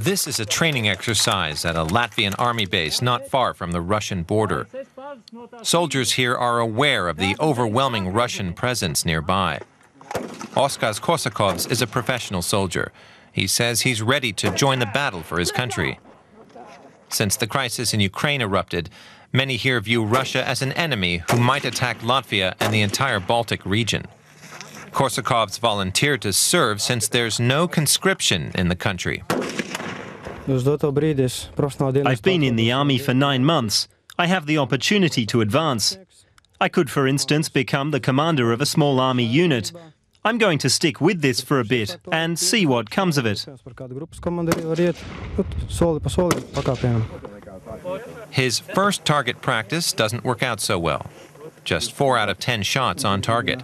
This is a training exercise at a Latvian army base not far from the Russian border. Soldiers here are aware of the overwhelming Russian presence nearby. Oskars Korsakovs is a professional soldier. He says he's ready to join the battle for his country. Since the crisis in Ukraine erupted, many here view Russia as an enemy who might attack Latvia and the entire Baltic region. Korsakovs volunteered to serve since there's no conscription in the country. I've been in the army for 9 months. I have the opportunity to advance. I could, for instance, become the commander of a small army unit. I'm going to stick with this for a bit and see what comes of it. His first target practice doesn't work out so well. Just 4 out of 10 shots on target.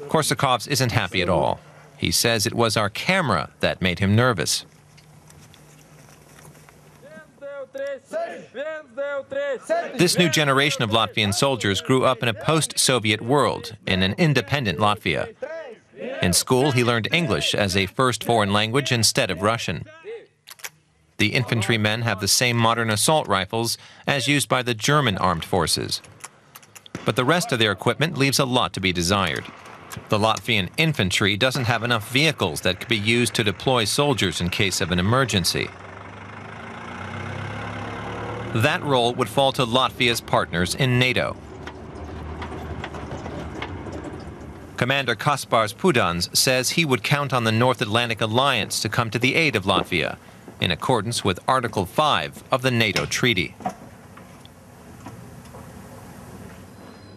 Korsakovs isn't happy at all. He says it was our camera that made him nervous. This new generation of Latvian soldiers grew up in a post-Soviet world, in an independent Latvia. In school, he learned English as a first foreign language instead of Russian. The infantrymen have the same modern assault rifles as used by the German armed forces. But the rest of their equipment leaves a lot to be desired. The Latvian infantry doesn't have enough vehicles that could be used to deploy soldiers in case of an emergency. That role would fall to Latvia's partners in NATO. Commander Kaspars Pudans says he would count on the North Atlantic Alliance to come to the aid of Latvia, in accordance with Article 5 of the NATO Treaty.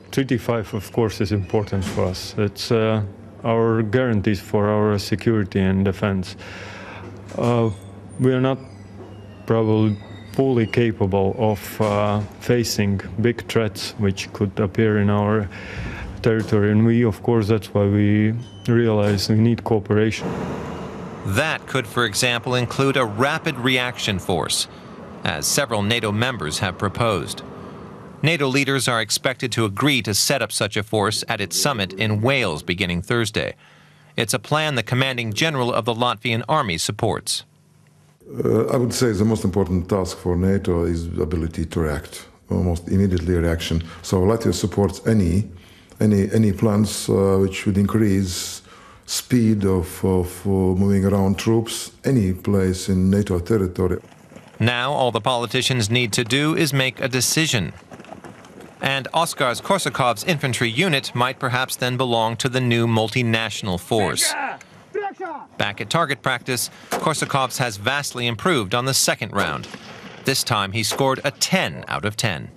Treaty 5, of course, is important for us. It's our guarantees for our security and defense. We are not probably fully capable of facing big threats which could appear in our territory, and we, of course, that's why we realize we need cooperation. That could, for example, include a rapid reaction force, as several NATO members have proposed. NATO leaders are expected to agree to set up such a force at its summit in Wales beginning Thursday. It's a plan the commanding general of the Latvian army supports. I would say the most important task for NATO is the ability to react, almost immediately reaction. So Latvia supports any plans which would increase speed of moving around troops any place in NATO territory. Now all the politicians need to do is make a decision. And Oskars Korsakovs' infantry unit might perhaps then belong to the new multinational force. Back at target practice, Korsakovs has vastly improved on the second round. This time he scored a 10 out of 10.